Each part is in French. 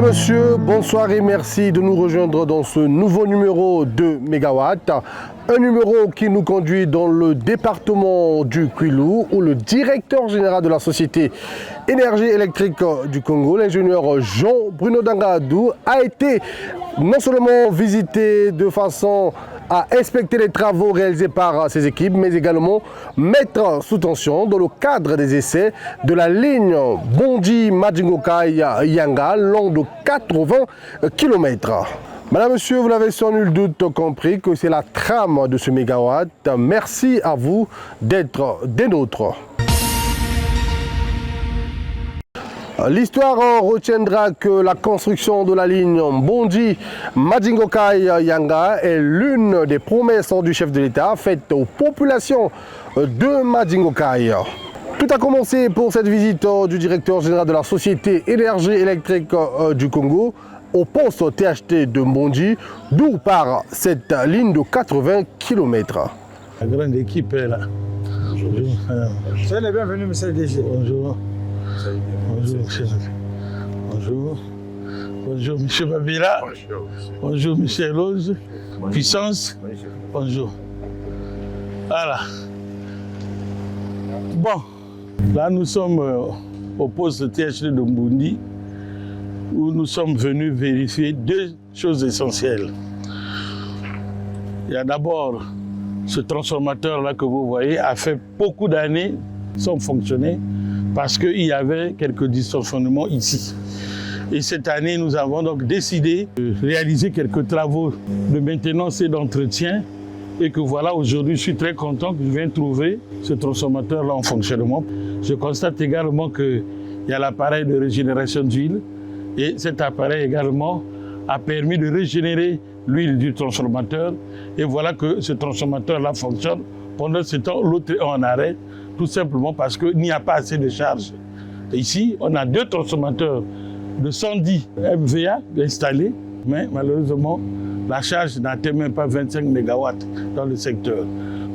Mesdames, Messieurs, bonsoir et merci de nous rejoindre dans ce nouveau numéro de Mégawatt. Un numéro qui nous conduit dans le département du Kwilu où le directeur général de la Société Énergie électrique du Congo, l'ingénieur Jean-Bruno Dangadou, a été non seulement visité de façon à inspecter les travaux réalisés par ses équipes, mais également mettre sous tension dans le cadre des essais de la ligne Bondi-Madingokai-Yanga, long de 80 km. Madame, Monsieur, vous l'avez sans nul doute compris que c'est la trame de ce mégawatt. Merci à vous d'être des nôtres. L'histoire retiendra que la construction de la ligne Bondi-Madingokai-Yanga est l'une des promesses du chef de l'État faites aux populations de Madingokai. Tout a commencé pour cette visite du directeur général de la Société Énergie électrique du Congo au poste THT de Bondi, d'où part cette ligne de 80 km. La grande équipe est là. Bonjour. Soyez les bienvenus, monsieur le DG. Bonjour. Bonjour, monsieur. Bonjour. Bonjour, monsieur Babila. Bonjour, monsieur Loge. Puissance. Bonjour. Voilà. Bon, là nous sommes au poste THT de Bondi où nous sommes venus vérifier deux choses essentielles. Il y a d'abord ce transformateur-là que vous voyez a fait beaucoup d'années sans fonctionner parce qu'il y avait quelques dysfonctionnements ici. Et cette année, nous avons donc décidé de réaliser quelques travaux de maintenance et d'entretien et que voilà, aujourd'hui, je suis très content que je vienne trouver ce transformateur-là en fonctionnement. Je constate également qu'il y a l'appareil de régénération d'huile et cet appareil également a permis de régénérer l'huile du transformateur et voilà que ce transformateur-là fonctionne. Pendant ce temps, l'autre est en arrêt, tout simplement parce qu'il n'y a pas assez de charge. Et ici, on a deux transformateurs de 110 MVA installés, mais malheureusement, la charge n'atteint même pas 25 MW dans le secteur.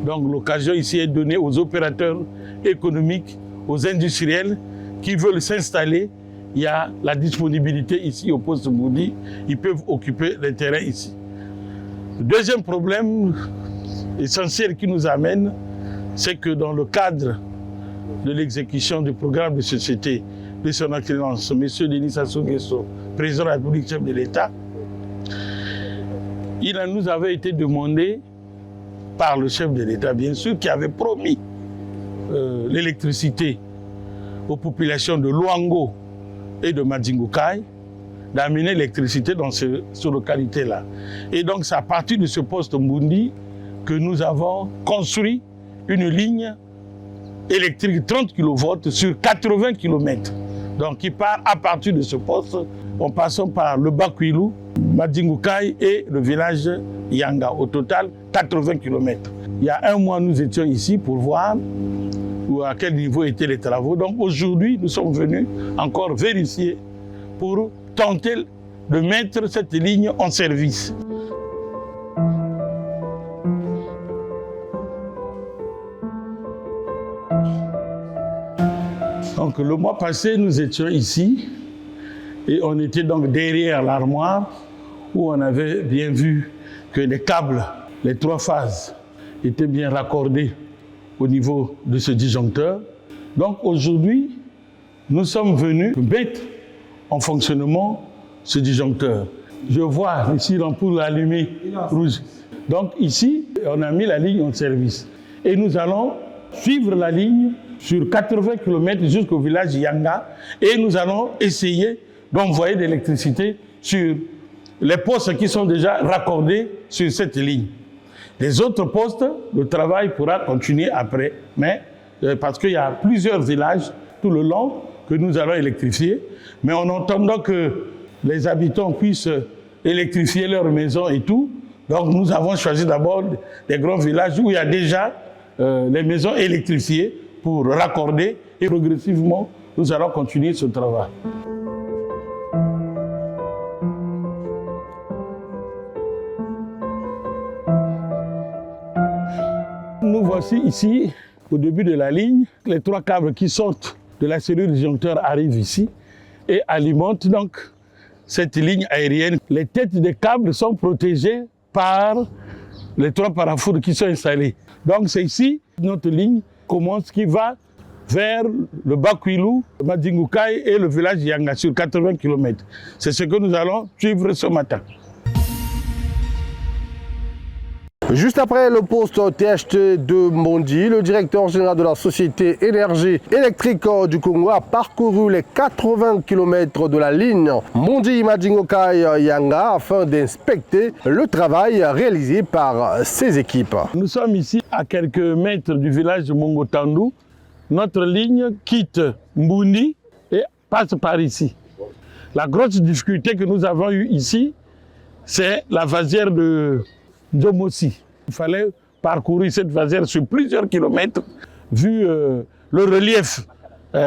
Donc l'occasion ici est donnée aux opérateurs économiques, aux industriels qui veulent s'installer. Il y a la disponibilité ici au poste Bondi, ils peuvent occuper les terrains ici. Le deuxième problème essentiel qui nous amène, c'est que dans le cadre de l'exécution du programme de société de son Excellence, M. Denis Sassou Nguesso, président de la République, chef de l'État, il nous avait été demandé par le chef de l'État, bien sûr, qui avait promis l'électricité aux populations de Luango et de Madingokai, d'amener l'électricité dans ces localités-là. Et donc, c'est à partir de ce poste Mbundi que nous avons construit une ligne électrique 30 kV sur 80 km. Donc, qui part à partir de ce poste, en passant par le Bas-Kwilu, Madingokai et le village Yanga. Au total, 80 km. Il y a un mois, nous étions ici pour voir à quel niveau étaient les travaux. Donc aujourd'hui, nous sommes venus encore vérifier pour tenter de mettre cette ligne en service. Donc le mois passé, nous étions ici et on était donc derrière l'armoire où on avait bien vu que les câbles, les 3 phases, étaient bien raccordés au niveau de ce disjoncteur. Donc aujourd'hui, nous sommes venus mettre en fonctionnement ce disjoncteur. Je vois ici l'ampoule allumée rouge. Donc ici, on a mis la ligne en service. Et nous allons suivre la ligne sur 80 km jusqu'au village Yanga et nous allons essayer d'envoyer de l'électricité sur les postes qui sont déjà raccordés sur cette ligne. Les autres postes, le travail pourra continuer après, mais parce qu'il y a plusieurs villages tout le long que nous allons électrifier. Mais en attendant que les habitants puissent électrifier leurs maisons et tout, donc nous avons choisi d'abord des grands villages où il y a déjà les maisons électrifiées pour raccorder et progressivement nous allons continuer ce travail. Nous voici ici, au début de la ligne. Les 3 câbles qui sortent de la cellule disjoncteur arrivent ici et alimentent donc cette ligne aérienne. Les têtes des câbles sont protégées par les 3 parafoudres qui sont installés. Donc c'est ici notre ligne commence qui va vers le Bakwilou, Madingoukaï et le village Yanga sur 80 km. C'est ce que nous allons suivre ce matin. Juste après le poste THT de Mondi, le directeur général de la Société Énergie électrique du Congo a parcouru les 80 km de la ligne Mondi-Madingokai-Yanga afin d'inspecter le travail réalisé par ses équipes. Nous sommes ici à quelques mètres du village de Mongotandu. Notre ligne quitte Mbundi et passe par ici. La grosse difficulté que nous avons eue ici, c'est la vasière de Djomossi. Il fallait parcourir cette vasière sur plusieurs kilomètres. Vu le relief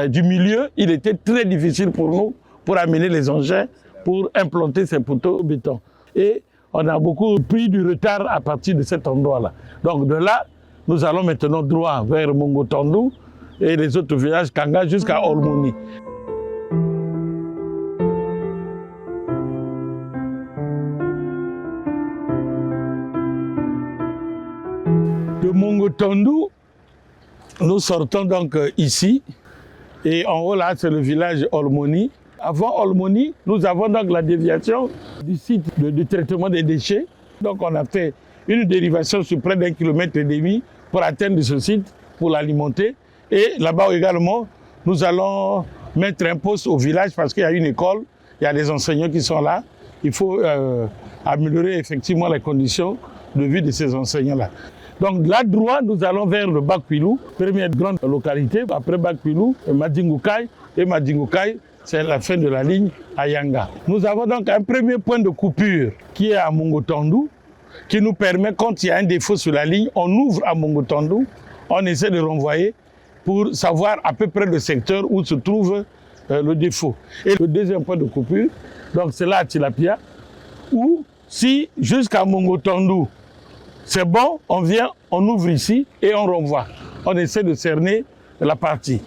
du milieu, il était très difficile pour nous pour amener les engins pour implanter ces poteaux au béton. Et on a beaucoup pris du retard à partir de cet endroit-là. Donc de là, nous allons maintenant droit vers Mongotandu et les autres villages Kanga jusqu'à Olmoni. De Mongotandu, nous sortons donc ici et en haut là c'est le village Olmoni. Avant Olmoni, nous avons donc la déviation du site de traitement des déchets. Donc on a fait une dérivation sur près d'1,5 km pour atteindre ce site, pour l'alimenter. Et là-bas également, nous allons mettre un poste au village parce qu'il y a une école, il y a des enseignants qui sont là. Il faut améliorer effectivement les conditions de vie de ces enseignants-là. Donc là droit, nous allons vers le Bakwilou, première grande localité. Après Bakwilou, Madingoukaï. Et Madingoukaï, c'est la fin de la ligne à Yanga. Nous avons donc un premier point de coupure qui est à Mongotandu, qui nous permet, quand il y a un défaut sur la ligne, on ouvre à Mongotandu, on essaie de renvoyer pour savoir à peu près le secteur où se trouve le défaut. Et le deuxième point de coupure, donc c'est là à Tilapia, où si jusqu'à Mongotandu, c'est bon, on vient, on ouvre ici et on renvoie. On essaie de cerner la partie.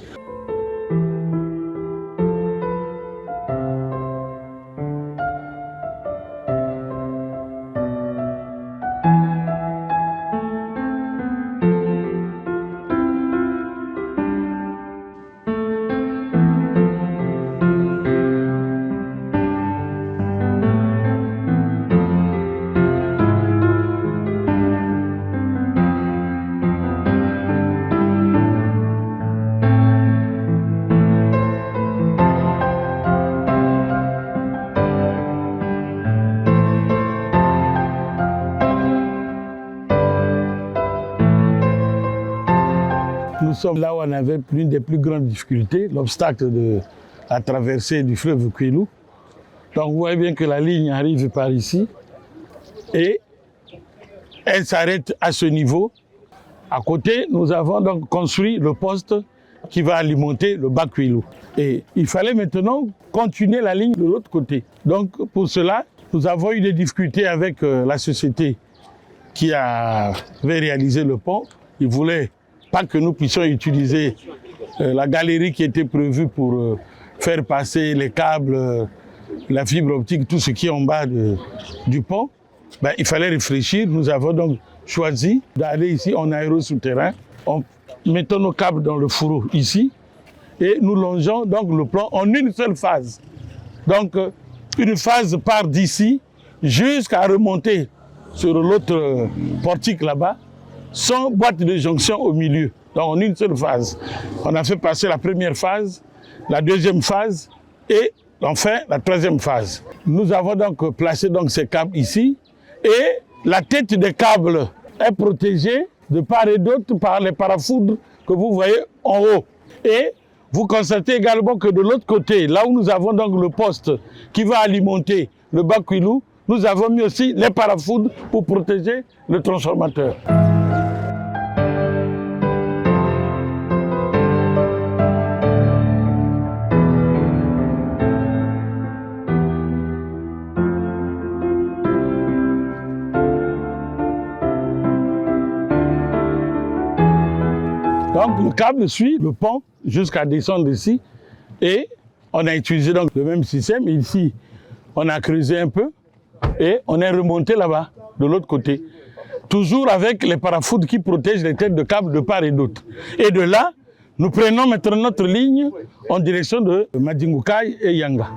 Nous sommes là où on avait l'une des plus grandes difficultés, l'obstacle de la traversée du fleuve Kwilu. Donc vous voyez bien que la ligne arrive par ici et elle s'arrête à ce niveau. À côté, nous avons donc construit le poste qui va alimenter le Bakwilou. Et il fallait maintenant continuer la ligne de l'autre côté. Donc pour cela, nous avons eu des difficultés avec la société qui avait réalisé le pont. Ils voulaient pas que nous puissions utiliser la galerie qui était prévue pour faire passer les câbles, la fibre optique, tout ce qui est en bas du pont. Ben, il fallait réfléchir. Nous avons donc choisi d'aller ici en aérosouterrain. En mettant nos câbles dans le fourreau ici et nous longeons donc le plan en une seule phase. Donc une phase part d'ici jusqu'à remonter sur l'autre portique là-bas, sans boîte de jonction au milieu, donc en une seule phase. On a fait passer la première phase, la deuxième phase et enfin la troisième phase. Nous avons donc placé donc ces câbles ici et la tête des câbles est protégée de part et d'autre par les parafoudres que vous voyez en haut. Et vous constatez également que de l'autre côté, là où nous avons donc le poste qui va alimenter le Bakwilou, nous avons mis aussi les parafoudres pour protéger le transformateur. Donc le câble suit le pont jusqu'à descendre ici et on a utilisé donc le même système. Ici, on a creusé un peu et on est remonté là-bas, de l'autre côté. Toujours avec les parafoudres qui protègent les têtes de câbles de part et d'autre. Et de là, nous prenons maintenant notre ligne en direction de Madingukai et Yanga.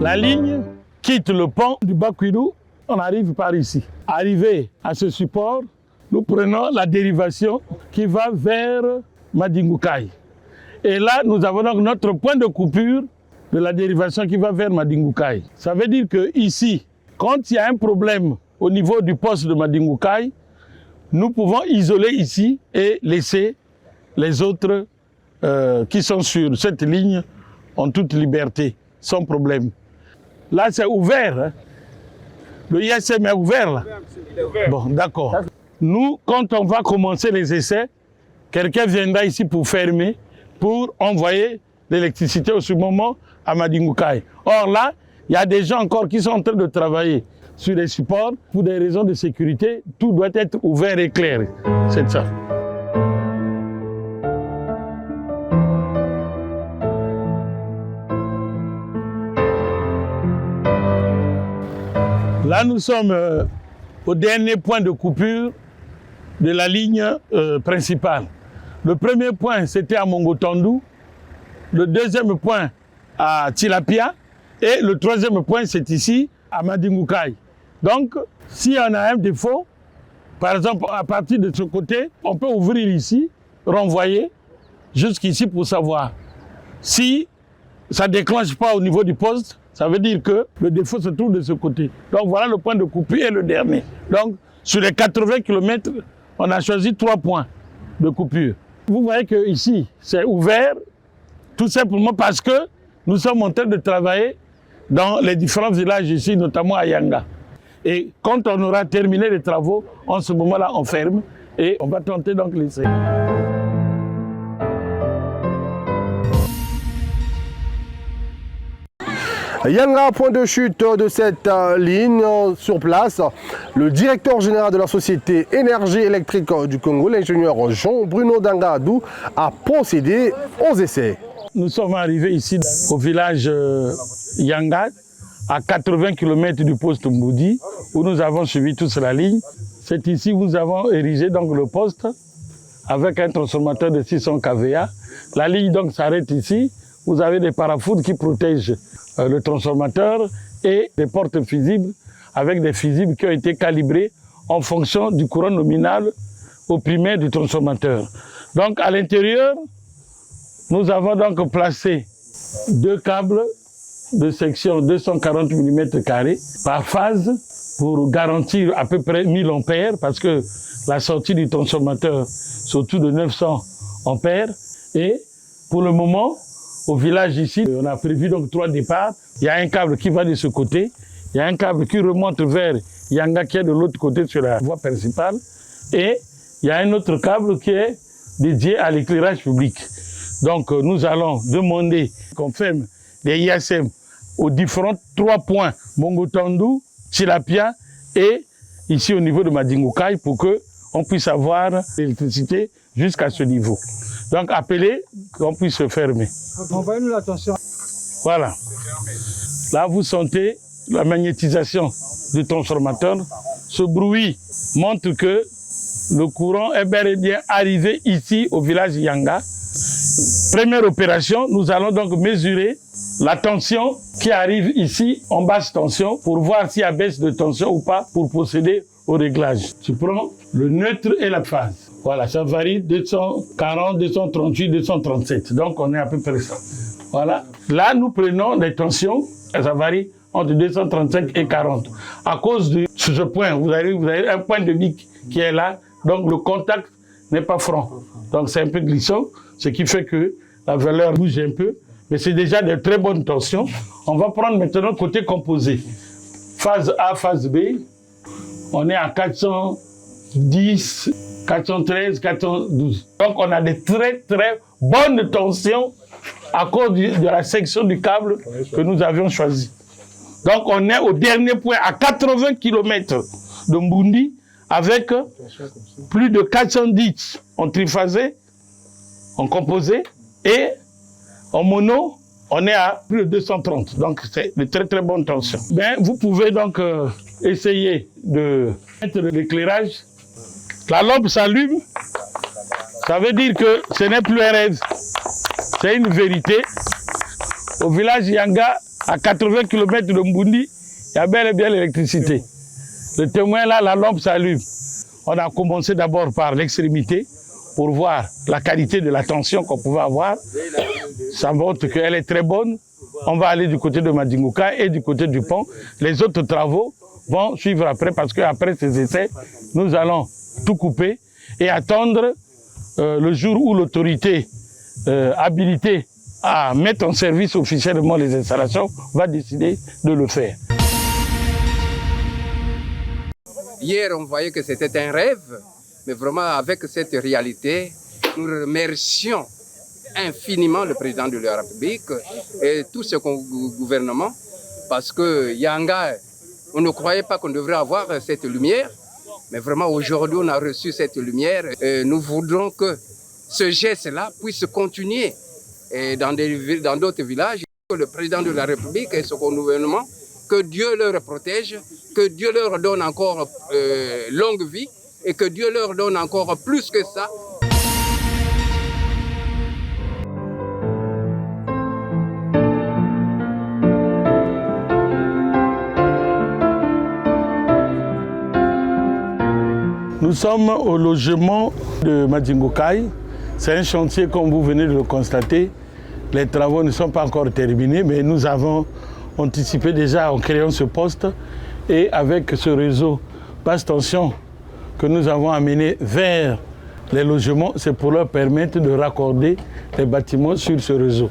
La ligne quitte le pont du Bakwilou, on arrive par ici. Arrivé à ce support, nous prenons la dérivation qui va vers Madingukai. Et là, nous avons donc notre point de coupure de la dérivation qui va vers Madingukai. Ça veut dire que ici, quand il y a un problème au niveau du poste de Madingukai, nous pouvons isoler ici et laisser les autres qui sont sur cette ligne en toute liberté, sans problème. Là, c'est ouvert. Hein? Le ISM est ouvert là. Bon, d'accord. Nous, quand on va commencer les essais, quelqu'un viendra ici pour fermer, pour envoyer l'électricité au ce moment à Madingukai. Or là, il y a des gens encore qui sont en train de travailler sur les supports. Pour des raisons de sécurité, tout doit être ouvert et clair. C'est ça. Là, nous sommes au dernier point de coupure de la ligne principale. Le premier point, c'était à Mongotandu. Le deuxième point, à Tilapia. Et le troisième point, c'est ici, à Madingukai. Donc, si on a un défaut, par exemple, à partir de ce côté, on peut ouvrir ici, renvoyer jusqu'ici pour savoir. Si ça ne déclenche pas au niveau du poste, ça veut dire que le défaut se trouve de ce côté. Donc voilà le point de coupure et le dernier. Donc sur les 80 km, on a choisi 3 points de coupure. Vous voyez que ici, c'est ouvert, tout simplement parce que nous sommes en train de travailler dans les différents villages ici, notamment à Yanga. Et quand on aura terminé les travaux, en ce moment-là, on ferme et on va tenter donc l'essai. Yanga, point de chute de cette ligne sur place. Le directeur général de la Société Énergie électrique du Congo, l'ingénieur Jean-Bruno Dangadou, a procédé aux essais. Nous sommes arrivés ici au village Yanga, à 80 km du poste Mboudi, où nous avons suivi toute la ligne. C'est ici où nous avons érigé donc le poste avec un transformateur de 600 kVA. La ligne donc s'arrête ici. Vous avez des parafoudres qui protègent le transformateur et des portes fusibles avec des fusibles qui ont été calibrés en fonction du courant nominal au primaire du transformateur. Donc à l'intérieur, nous avons donc placé 2 câbles de section 240 mm par phase pour garantir à peu près 1000 ampères parce que la sortie du transformateur c'est autour de 900 ampères et pour le moment, au village ici, on a prévu donc 3 départs. Il y a un câble qui va de ce côté, il y a un câble qui remonte vers Yanga qui est de l'autre côté sur la voie principale et il y a un autre câble qui est dédié à l'éclairage public. Donc nous allons demander qu'on ferme les ISM aux différents 3 points, Mongotandu, Tilapia et ici au niveau de Madingukai pour qu'on puisse avoir l'électricité jusqu'à ce niveau. Donc appelez qu'on puisse se fermer. Envoyez-nous l'attention. Voilà. Là vous sentez la magnétisation du transformateur. Ce bruit montre que le courant est bel et bien arrivé ici au village Yanga. Première opération, nous allons donc mesurer la tension qui arrive ici en basse tension pour voir s'il y a baisse de tension ou pas pour procéder au réglage. Tu prends le neutre et la phase. Voilà, ça varie 240, 238, 237. Donc on est à peu près ça. Voilà. Là, nous prenons des tensions, ça varie entre 235 et 40. À cause de ce point, vous avez un point de bic qui est là, donc le contact n'est pas franc. Donc c'est un peu glissant, ce qui fait que la valeur bouge un peu. mais c'est déjà de très bonnes tensions. On va prendre maintenant le côté composé. Phase A, phase B, on est à 410, 413, 412. Donc on a des très très bonnes tensions à cause de la section du câble que nous avions choisi. Donc on est au dernier point à 80 km de Mbundi avec plus de 410 en triphasé, en composé et en mono, on est à plus de 230. Donc c'est de très très bonnes tensions. Ben, vous pouvez donc essayer de mettre l'éclairage. La lampe s'allume. Ça veut dire que ce n'est plus un rêve. C'est une vérité. Au village Yanga, à 80 km de Mbundi, il y a bel et bien l'électricité. Le témoin là, la lampe s'allume. On a commencé d'abord par l'extrémité pour voir la qualité de la tension qu'on pouvait avoir. Ça montre qu'elle est très bonne. On va aller du côté de Madingouka et du côté du pont. Les autres travaux vont suivre après parce qu'après ces essais, nous allons tout couper et attendre le jour où l'autorité habilitée à mettre en service officiellement les installations va décider de le faire. Hier, on voyait que c'était un rêve, mais vraiment avec cette réalité, nous remercions infiniment le président de la République et tout ce gouvernement, parce que Yanga, on ne croyait pas qu'on devrait avoir cette lumière, mais vraiment aujourd'hui on a reçu cette lumière et nous voudrons que ce geste-là puisse continuer dans d'autres villages, que le président de la République et son gouvernement, que Dieu leur protège, que Dieu leur donne encore longue vie et que Dieu leur donne encore plus que ça. Nous sommes au logement de Madingoukaï. C'est un chantier comme vous venez de le constater. Les travaux ne sont pas encore terminés, mais nous avons anticipé déjà en créant ce poste et avec ce réseau basse tension que nous avons amené vers les logements, c'est pour leur permettre de raccorder les bâtiments sur ce réseau.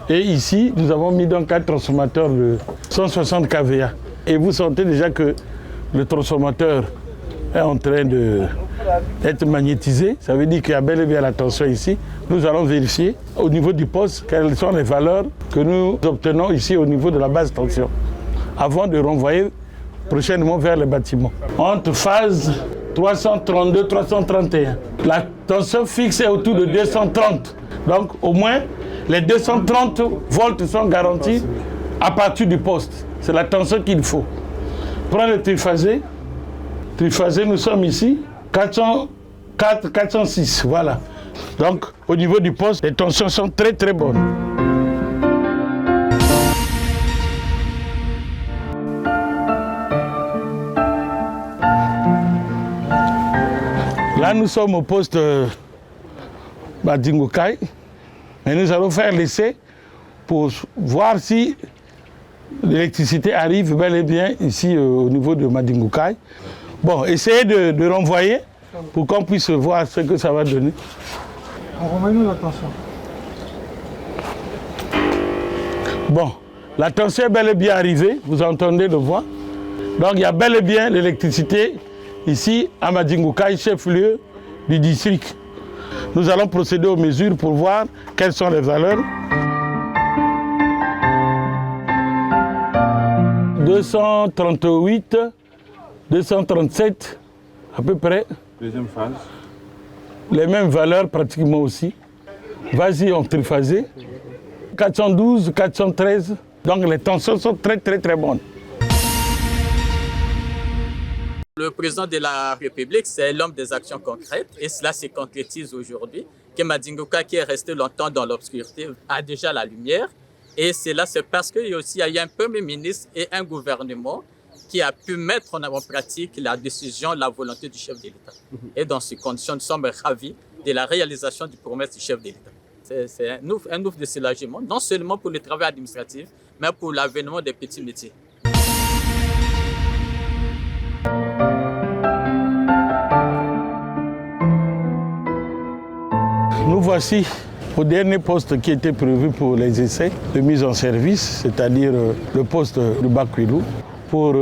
Et ici, nous avons mis donc un transformateur de 160 kVA. Et vous sentez déjà que le transformateur est en train d'être magnétisé. Ça veut dire qu'il y a bel et bien la tension ici. Nous allons vérifier au niveau du poste quelles sont les valeurs que nous obtenons ici au niveau de la basse tension avant de renvoyer prochainement vers les bâtiments. Entre phase 332-331, la tension fixe est autour de 230. Donc au moins les 230 volts sont garantis à partir du poste. C'est la tension qu'il faut. Prenez le triphasé. Triphasé, nous sommes ici, 404, 406, voilà. Donc, au niveau du poste, les tensions sont très très bonnes. Là, nous sommes au poste Madingoukaï, et nous allons faire l'essai pour voir si l'électricité arrive bel et bien ici au niveau de Madingoukaï. Bon, essayez de renvoyer pour qu'on puisse voir ce que ça va donner. Renvoyez-nous la tension. Bon, la tension est bel et bien arrivée, vous entendez le voix. Donc il y a bel et bien l'électricité ici à Madingoukaï, chef-lieu du district. Nous allons procéder aux mesures pour voir quelles sont les valeurs. 238, 237 à peu près. Deuxième phase. Les mêmes valeurs pratiquement aussi. Vas-y en triphasé. 412, 413. Donc les tensions sont très très très bonnes. Le président de la République, c'est l'homme des actions concrètes et cela se concrétise aujourd'hui. Que Madingouka, qui est resté longtemps dans l'obscurité, a déjà la lumière. Et cela, c'est parce qu'il y a eu un Premier ministre et un gouvernement qui a pu mettre en pratique la décision, la volonté du chef de l'État. Et dans ces conditions, nous sommes ravis de la réalisation du promesse du chef de l'État. C'est un ouf de soulagement, non seulement pour le travail administratif, mais pour l'avènement des petits métiers. Nous voici au dernier poste qui était prévu pour les essais de mise en service, c'est-à-dire le poste de Bakwilou. Pour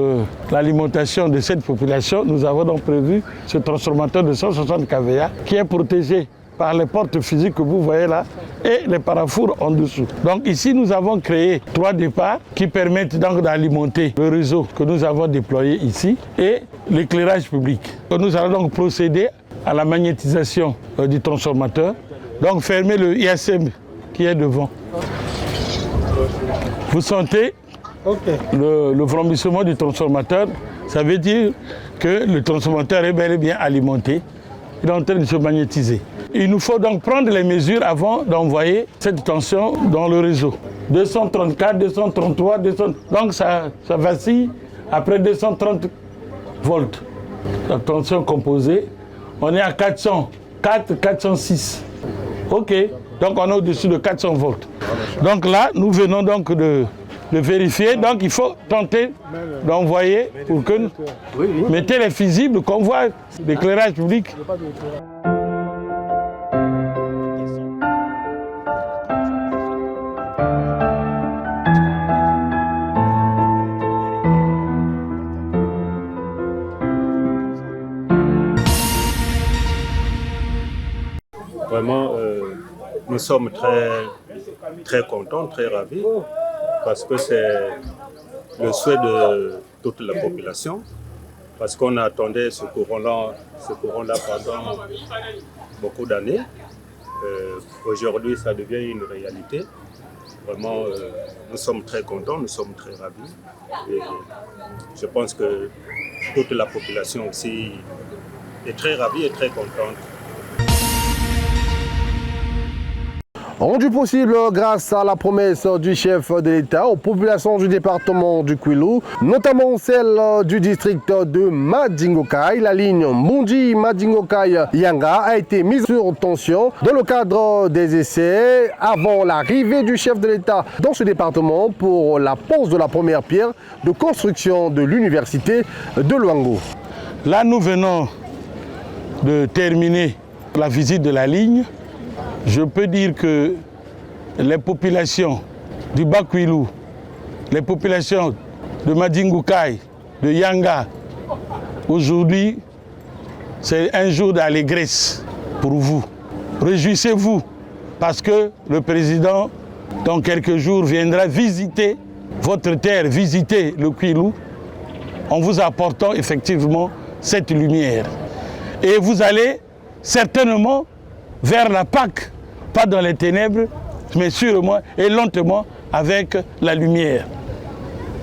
l'alimentation de cette population, nous avons donc prévu ce transformateur de 160 kVA qui est protégé par les portes physiques que vous voyez là et les parafours en dessous. Donc ici, nous avons créé 3 départs qui permettent donc d'alimenter le réseau que nous avons déployé ici et l'éclairage public. Nous allons donc procéder à la magnétisation du transformateur, donc fermer le ISM qui est devant. Vous sentez le vrombissement du transformateur, ça veut dire que le transformateur est bel et bien alimenté, il est en train de se magnétiser. Il nous faut donc prendre les mesures avant d'envoyer cette tension dans le réseau. 234, 233, 200, donc ça vacille après 230 volts. La tension composée, on est à 404, 406. Ok, donc on est au-dessus de 400 volts. Donc là, nous venons donc de vérifier, donc il faut tenter d'envoyer pour que nous mettez les fusibles qu'on voit l'éclairage public. Vraiment, nous sommes très contents, très ravis, parce que c'est le souhait de toute la population, parce qu'on attendait ce courant-là pendant beaucoup d'années. Aujourd'hui, ça devient une réalité. Vraiment, nous sommes très contents, nous sommes très ravis. Et je pense que toute la population aussi est très ravie et très contente. Rendu possible grâce à la promesse du chef de l'État aux populations du département du Kwilu, notamment celle du district de Madingokai. La ligne Mundi-Madingokai-Yanga a été mise sur tension dans le cadre des essais avant l'arrivée du chef de l'État dans ce département pour la pose de la première pierre de construction de l'université de Luango. Là, nous venons de terminer la visite de la ligne. Je peux dire que les populations du Bakwilou, les populations de Madingokai, de Yanga, aujourd'hui, c'est un jour d'allégresse pour vous. Réjouissez-vous parce que le président, dans quelques jours, viendra visiter votre terre, visiter le Kwilu, en vous apportant effectivement cette lumière. Et vous allez certainement vers la Pâque, pas dans les ténèbres, mais sûrement et lentement avec la lumière.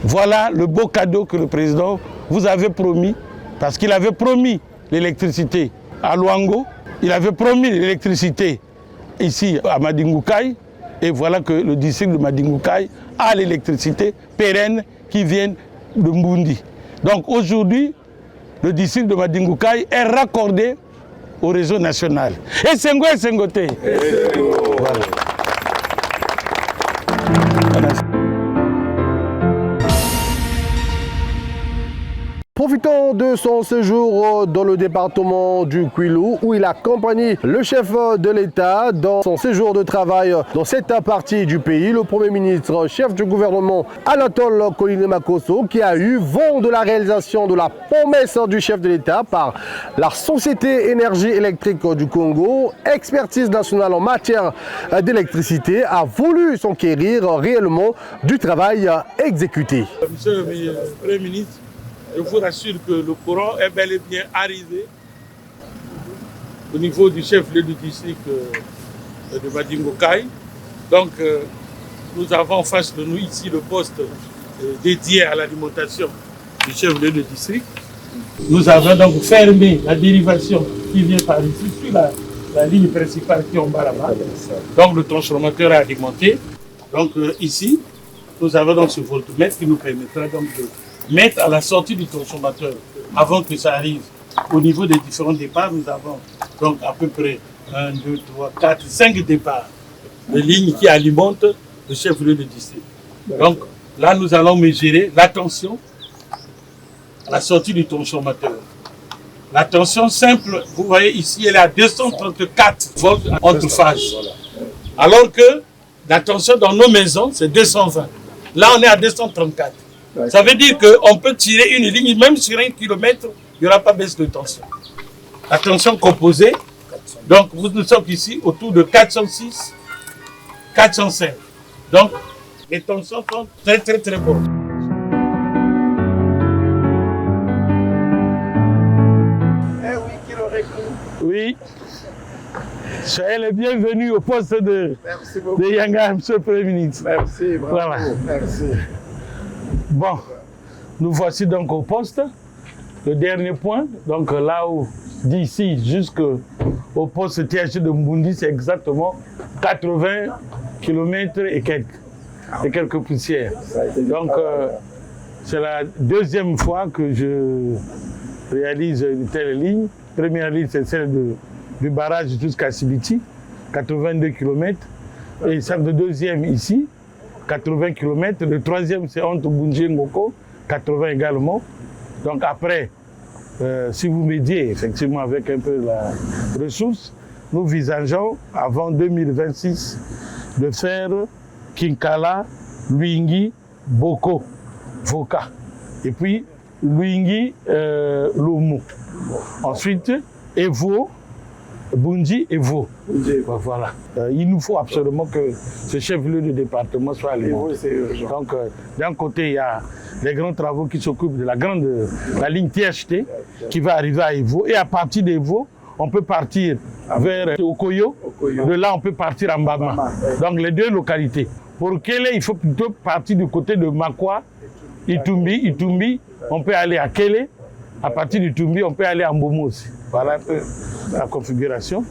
Voilà le beau cadeau que le président vous avait promis, parce qu'il avait promis l'électricité à Luango, il avait promis l'électricité ici à Madingokai, et voilà que le district de Madingokai a l'électricité pérenne qui vient de Mbundi. Donc aujourd'hui, le district de Madingokai est raccordé au réseau national. Et Sengo et Sengote. Voilà. Profitant de son séjour dans le département du Kwilu, où il accompagne le chef de l'État dans son séjour de travail dans cette partie du pays, le Premier ministre, chef du gouvernement Anatole Koliné-Makosso, qui a eu vent de la réalisation de la promesse du chef de l'État par la Société Énergie électrique du Congo, expertise nationale en matière d'électricité, a voulu s'enquérir réellement du travail exécuté. Monsieur le Premier ministre, je vous rassure que le courant est bel et bien arrivé au niveau du chef-lieu du district de Madingokai. Donc, nous avons en face de nous ici le poste dédié à l'alimentation du chef-lieu du district. Nous avons donc fermé la dérivation qui vient par ici sur la ligne principale qui est en bas là-bas. Donc, le transformateur est alimenté. Donc, ici, nous avons donc ce voltmètre qui nous permettra donc de mettre à la sortie du transformateur avant que ça arrive. Au niveau des différents départs, nous avons donc à peu près 1, 2, 3, 4, 5 départs de lignes qui alimentent le chef-lieu de district. Donc là, nous allons mesurer la tension à la sortie du transformateur. La tension simple, vous voyez ici, elle est à 234 volts entre phases. Alors que la tension dans nos maisons, c'est 220. Là, on est à 234. Ça veut dire qu'on peut tirer une ligne, même sur 1 kilomètre, il n'y aura pas baisse de tension. La tension composée, donc nous sommes ici autour de 406, 405. Donc, les tensions sont très, très, très bonnes. Oui. Soyez les bienvenus au poste de Yanga, monsieur le Premier ministre. Merci, bravo. Voilà. Merci. Bon, nous voici donc au poste. Le dernier point, donc là où d'ici jusqu'au poste THG de Mbundi, c'est exactement 80 km et quelques poussières. Donc, c'est la deuxième fois que je réalise une telle ligne. Première ligne, c'est celle du barrage jusqu'à Sibiti, 82 km. Et celle de deuxième ici, 80 km. Le troisième, c'est entre Bunji et Ngoko, 80 également. Donc après, si vous m'aidiez effectivement avec un peu la ressource, nous visageons avant 2026 de faire Kinkala, Luingi, Boko, Voka. Et puis Luingi, Lomo. Ensuite, Evo, Bunji et Vo. Voilà. Il nous faut absolument que ce chef-lieu de département soit alimenté. Donc, d'un côté, il y a les grands travaux qui s'occupent de la ligne THT qui va arriver à Evo. Et à partir d'Evo, on peut partir vers Okoyo. De là, on peut partir à Mbama. Donc, les deux localités. Pour Kélé, il faut plutôt partir du côté de Makwa, Itumbi. On peut aller à Kélé. À partir du Tumbi, on peut aller à Mbomo aussi. Voilà un peu la configuration.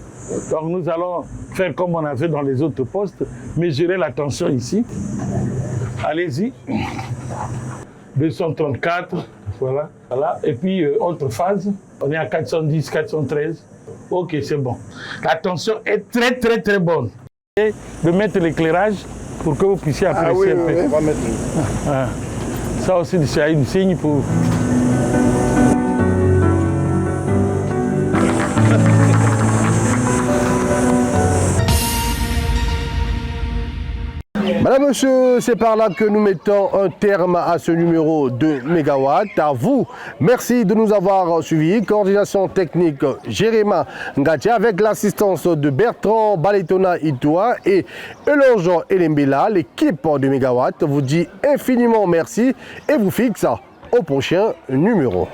Donc nous allons faire comme on a fait dans les autres postes, mesurer la tension ici. Allez-y. 234, voilà. Et puis autre phase, on est à 410, 413. Ok, c'est bon. La tension est très très très bonne. Et de mettre l'éclairage pour que vous puissiez apprécier un peu. On va mettre. Ça aussi, c'est un signe pour... Madame, Monsieur, c'est par là que nous mettons un terme à ce numéro de Mégawatts. À vous, merci de nous avoir suivis. Coordination technique, Jéréma Ngatia, avec l'assistance de Bertrand Baletona Itoua et Elonjo Elembela. L'équipe de Mégawatts vous dit infiniment merci et vous fixe au prochain numéro.